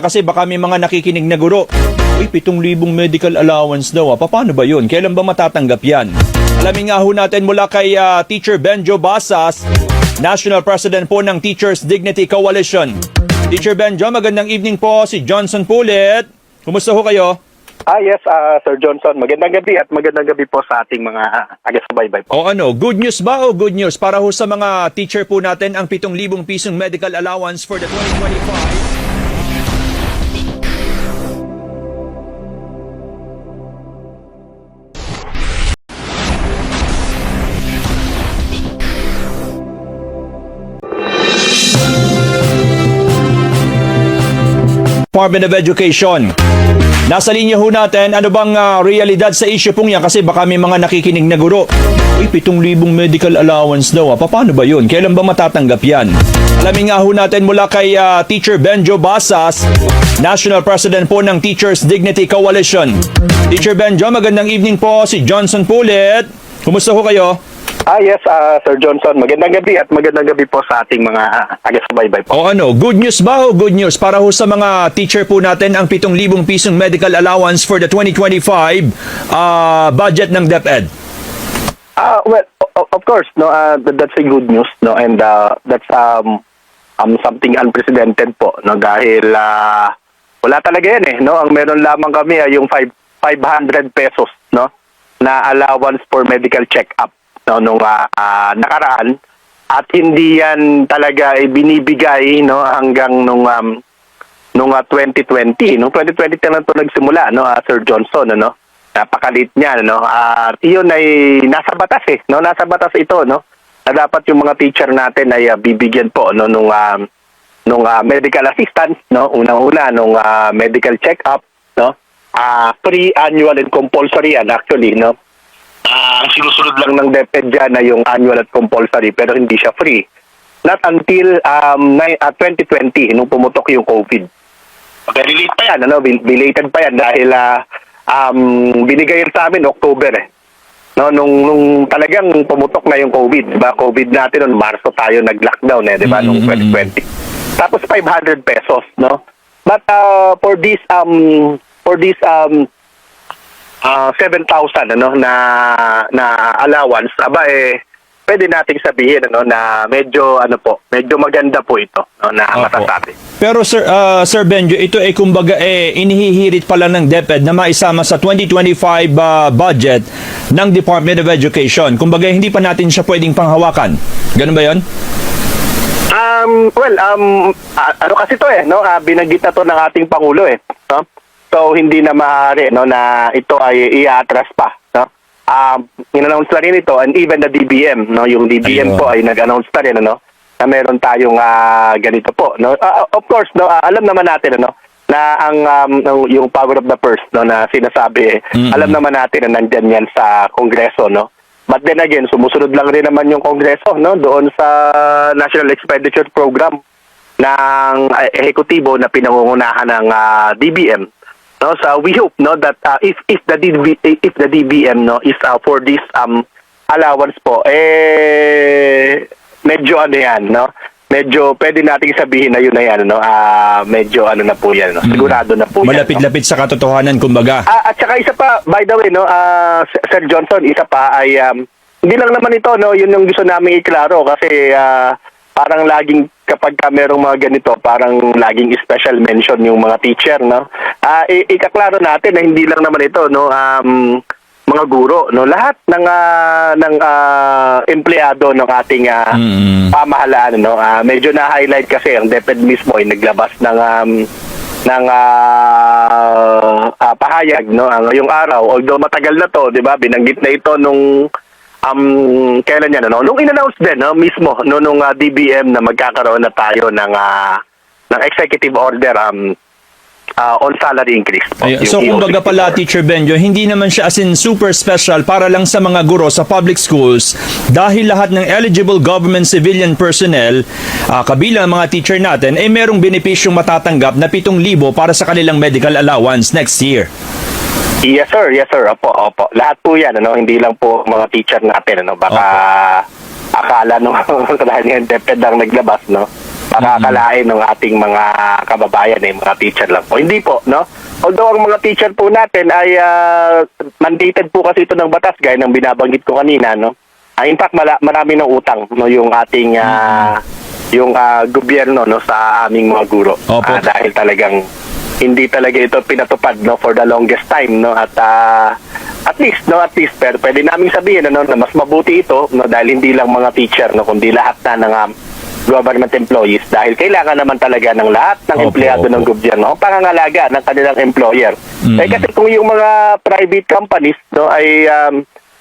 Kasi baka may mga nakikinig na guro. Uy, 7,000 medical allowance daw. Paano ba yun? Kailan ba matatanggap yan? Alamin nga ho natin mula kay Teacher Benjo Basas, National President po ng Teachers Dignity Coalition. Teacher Benjo, magandang evening po. Si Johnson Pulit. Kumusta ho kayo? Yes, Sir Johnson. Magandang gabi at magandang gabi po sa ating mga taga-subaybay po. O ano, good news ba o good news para ho sa mga teacher po natin ang 7,000 pisong medical allowance for the 2025? Department of Education. Nasa linya ho natin, ano bang realidad sa issue pong yan? Kasi baka may mga nakikinig na guro. Uy, 7,000 medical allowance daw. Paano ba yun? Kailan ba matatanggap yan? Alamin nga ho natin mula kay Teacher Benjo Basas, National President po ng Teachers Dignity Coalition. Teacher Benjo, magandang evening po. Si Johnson Pulit. Kumusta ho kayo? Yes, Sir Johnson. Magandang gabi at magandang gabi po sa ating mga taga-subaybay po. O ano, good news ba o good news para ho sa mga teacher po natin ang 7,000 pisong medical allowance for the 2025 budget ng DepEd? Well, of course, no, that's a good news, no, and that's something unprecedented po, no, dahil wala talaga yan no. Ang meron lamang kami ay yung 500 pesos, no, na allowance for medical check-up, no, nung nakaraan, at hindi yan talaga binibigay, no, hanggang nung 2020, no. 2020 na ito nagsimula, no, Sir Johnson, no. Napakalit niya, no. Iyon ay nasa batas no, nasa batas ito, no, na dapat yung mga teacher natin ay bibigyan po, no, nung medical assistance, no, unang-una nung medical check-up, no. Free, annual and compulsory yan actually, no. Ang sinusunod lang ng DepEd dyan na yung annual at compulsory, pero hindi siya free. Not until 2020, nung pumutok yung COVID. Very late pa yan, ano? Belated pa yan dahil binigay sa amin October no, nung talagang pumutok na yung COVID, diba? COVID natin noong Marso tayo nag-lockdown diba, nung 2020. Tapos 500 pesos, no. But for this 7,000 ano na allowance, pwede nating sabihin na medyo maganda po ito, no, na matasabi. Pero Sir Benjo, ito ay kumbaga inihihirit pala ng DepEd na maisama sa 2025 budget ng Department of Education. Kumbaga hindi pa natin siya pwedeng panghawakan. Ganun ba 'yon? Ano kasi to no, binanggit na to ng ating pangulo no? So hindi na maaari, no, na ito ay i-atras pa, no. In-announce na rin ito, and even the DBM, no, yung DBM po ay nag-announce na rin, no, na meron tayong ganito po, no. Of course, no, alam naman natin, no, na yung power of the purse, no, na sinasabi, alam naman natin na nandyan yan sa Kongreso, no. But then again, sumusunod lang rin naman yung Kongreso, no, doon sa National Expenditure Program ng ehekutibo na pinangungunahan ng DBM. No, so we hope, no, that if the DBM, no, is for this allowance po, medyo yan, no, medyo pwede nating sabihin na yun na yan, no, medyo na po yan, no, sigurado na po yan. Malapit-lapit sa katotohanan, kumbaga. At saka isa pa, by the way, no, Sir Johnson, isa pa ay hindi lang naman ito, no, yun yung gusto namin iklaro kasi parang laging kapag merong mga ganito, parang laging special mention yung mga teacher, no. Ikaklaro natin na hindi lang naman ito, no, mga guro, no, lahat ng empleyado ng ating pamahalaan, no. Medyo na-highlight kasi ang DepEd mismo ay naglabas ng pahayag, no, ngayong araw, although matagal na to, 'di ba? Binanggit na ito nung kailan yan, no? Nung in-announce din, no, mismo, no, nung DBM na magkakaroon na tayo ng executive order on salary increase. So kumbaga pala, Teacher Benjo, hindi naman siya as in super special para lang sa mga guro sa public schools dahil lahat ng eligible government civilian personnel, kabilang mga teacher natin, merong benepisyong matatanggap na 7,000 para sa kanilang medical allowance next year. Yes sir, opo. Lahat po yan, hindi lang po mga teacher natin, baka akala nung dahil yung DepEd ang naglabas, no, Makakalain ng ating mga kababayan, mga teacher lang po. Hindi po, no? Although ang mga teacher po natin ay mandated po kasi ito ng batas, gaya ng binabanggit ko kanina, no? In fact, marami ng utang, no, yung ating yung gobyerno, no, sa aming mga guro. Opo. Dahil talagang hindi talaga ito pinatupad, no, for the longest time, no, at least pero pwede naming sabihin, no, na mas mabuti ito, no, dahil hindi lang mga teacher, no, kundi lahat na ng government employees, dahil kailangan naman talaga ng lahat ng empleyado ng gobyerno ang pangangalaga ng kanilang employer. Kasi kung yung mga private companies, no, ay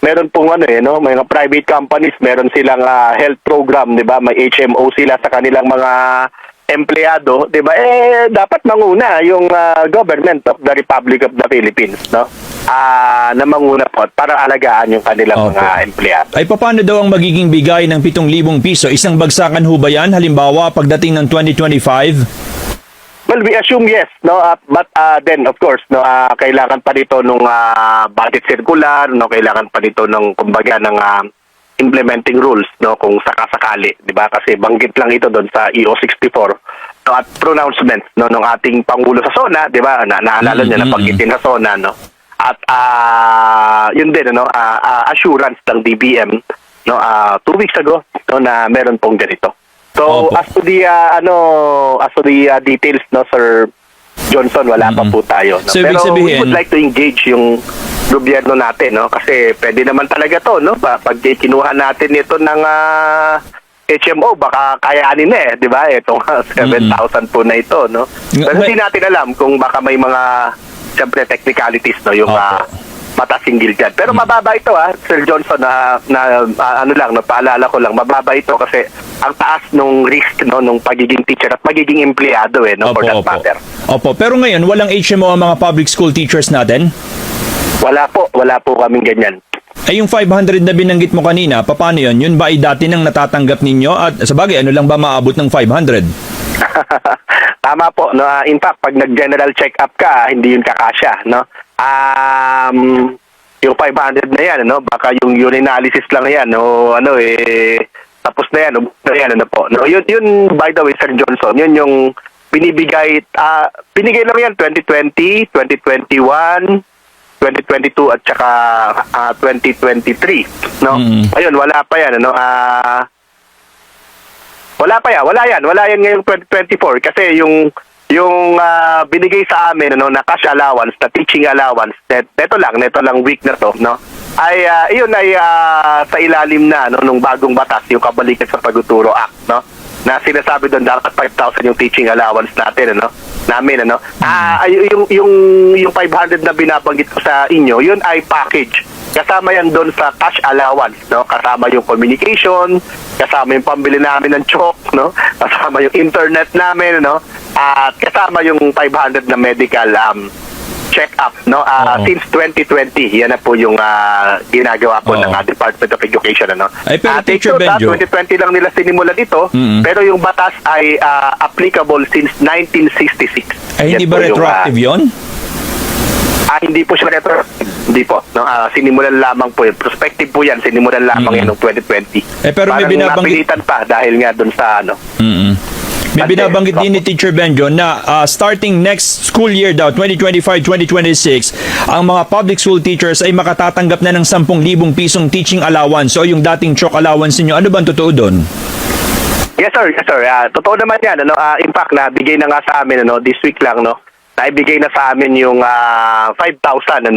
meron pong mga private companies, meron silang health program, 'di ba? May HMO sila sa kanilang mga empleyado, 'di ba? Dapat manguna yung government of the Republic of the Philippines, no? Na manguna po para alagaan yung kanilang mga empleyado. Ay paano daw ang magiging bigay ng 7,000 piso? Isang bagsakan ho ba yan? Halimbawa, pagdating ng 2025? Well, we assume yes, no, but then of course, no, kailangan pa dito nung budget circular, no, kailangan pa dito ng kumbaga ng implementing rules, no, kung sakasakali, 'di ba? Kasi banggit lang ito doon sa EO 64, no, at pronouncement, no, ng ating pangulo sa SONA, 'di ba? Naalala niyo na pagkitin sa SONA, no. At yun din, no, assurance ng DBM, no, 2 weeks ago, no, na meron pong ganito. So, as to the details, no, Sir Johnson, wala pa po tayo. No? So, Pero sabihin, we would like to engage yung gobyerno natin, no? Kasi pwede naman talaga to, no? Pag kinuha natin ito ng HMO, baka kayanin na di ba? Itong 7,000 po na ito, no? Pero hindi natin alam kung baka may mga, siyempre, technicalities, no? Yung matasinggil dyan. Pero mababa ito, Sir Johnson, paalala ko lang, mababa ito kasi ang taas nung risk, no, nung pagiging teacher at pagiging empleyado, no, for that matter. Opo, pero ngayon, walang HMO ang mga public school teachers natin? Wala po kaming ganyan. Ay yung 500 na binanggit mo kanina, paano yun? Yun ba ay dati nang natatanggap ninyo? At sa bagay, ano lang ba maabot ng 500? Tama po, no. In fact, pag nag-general check-up ka, hindi yun kakasya, no. Yung 500 na yan, no, baka yung urinalysis lang yan, no, tapos na yan, po. No, yun, by the way, Sir Johnson, yun yung binibigay, binigay lang yan 2020, 2021, 2022 at saka 2023, no. Ayun, wala pa yan, no. Wala yan ngayong 2024 kasi yung binigay sa amin, no, na cash allowance, na teaching allowance, neto lang week na to, no, ay iyon ay sa ilalim na, no, nung bagong batas, yung Kabalikan sa Pagtuturo Act, no, na sinasabi doon dapat 5,000 yung teaching allowance natin, namin, yung 500 na binabanggit ko sa inyo, yun ay package. Kasama yan doon sa cash allowance, no? Kasama yung communication, kasama yung pambili namin ng chalk, no? Kasama yung internet namin, no? At kasama yung 500 na medical check-up, no? Since 2020, yan na po yung ginagawa po ng Department of Education, no? Ay, pero Teacher Benjo, 2020 lang nila sinimulan ito, pero yung batas ay applicable since 1966. ay hindi ba retroactive yun? Hindi po siya retroactive. Hindi po. No, sinimulan lamang po yun. Prospective po yan. Sinimulan lamang yan noong 2020. Pero may binabanggit... napilitan pa dahil nga doon sa May binabanggit din ni Teacher Benjo na starting next school year daw, 2025-2026, ang mga public school teachers ay makatatanggap na ng 10,000 pisong teaching allowance o yung dating chalk allowance ninyo. Ano ba ang totoo doon? Yes, sir. Totoo naman yan. In fact, nabigay na nga sa amin this week lang, naibigay na sa amin yung 5,000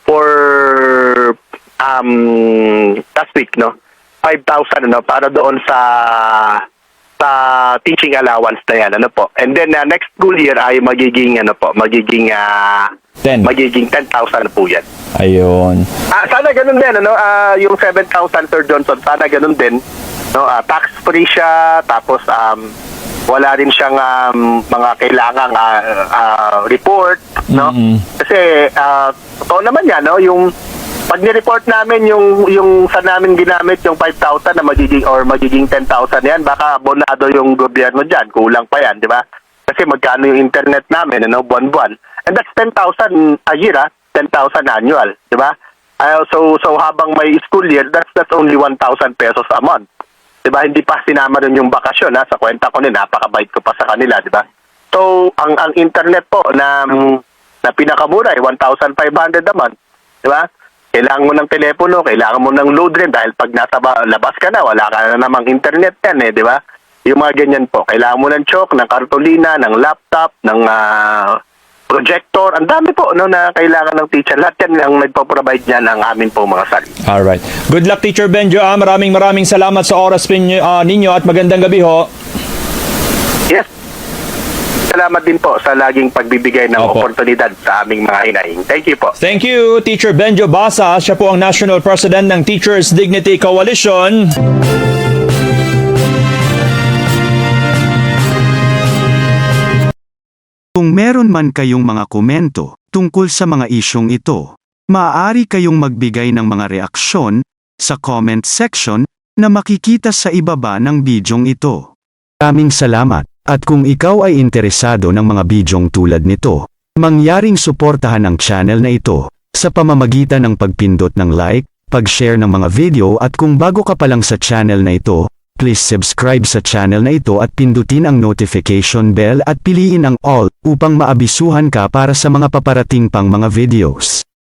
for last week, 5,000 para doon sa teaching allowance na yan, po. And then next school year ay magiging 10,000 po yan. Ayun. Sana ganun din, yung 7,000, Sir Johnson, sana ganun din, tax free siya, tapos wala rin siyang mga kailangang report, Kasi totoo naman yan, yung pag ni-report namin yung sa namin ginamit yung 5,000 na magiging 10,000 yan, baka abonado yung gobyerno diyan, kulang pa yan, di ba? Kasi magkano yung internet namin, buwan-buwan. And that's 10,000 a year, 10,000 annual, di ba? So habang may school year, that's only 1,000 pesos a month. 'di ba? Hindi pa sinama doon yung bakasyon, sa kwenta ko nun, napakabait ko pa sa kanila, 'di ba? So, ang internet po na pinakamura ay 1,500 a month, 'di ba? Kailangan mo ng telepono, kailangan mo ng load rin dahil pag nasa labas ka na, wala ka na namang internet yan, 'di ba? Yung mga ganyan po. Kailangan mo ng chalk, ng kartolina, ng laptop, ng projector. Ang dami po na kailangan ng teacher. Lahat yan ang nagpo-provide niyan ang amin po mga sali. Alright. Good luck, Teacher Benjo. Maraming salamat sa oras ninyo at magandang gabi ho. Yes. Salamat din po sa laging pagbibigay ng Opo. oportunidad sa aming mga hinaing. Thank you po. Thank you, Teacher Benjo Basa. Siya po ang National President ng Teachers Dignity Coalition. Kung meron man kayong mga komento tungkol sa mga isyong ito, maaari kayong magbigay ng mga reaksyon sa comment section na makikita sa ibaba ng bidyong ito. Maraming salamat, at kung ikaw ay interesado ng mga bidyong tulad nito, mangyaring suportahan ang channel na ito sa pamamagitan ng pagpindot ng like, pag-share ng mga video at kung bago ka pa lang sa channel na ito, please subscribe sa channel na ito at pindutin ang notification bell at piliin ang all upang maabisuhan ka para sa mga paparating pang mga videos.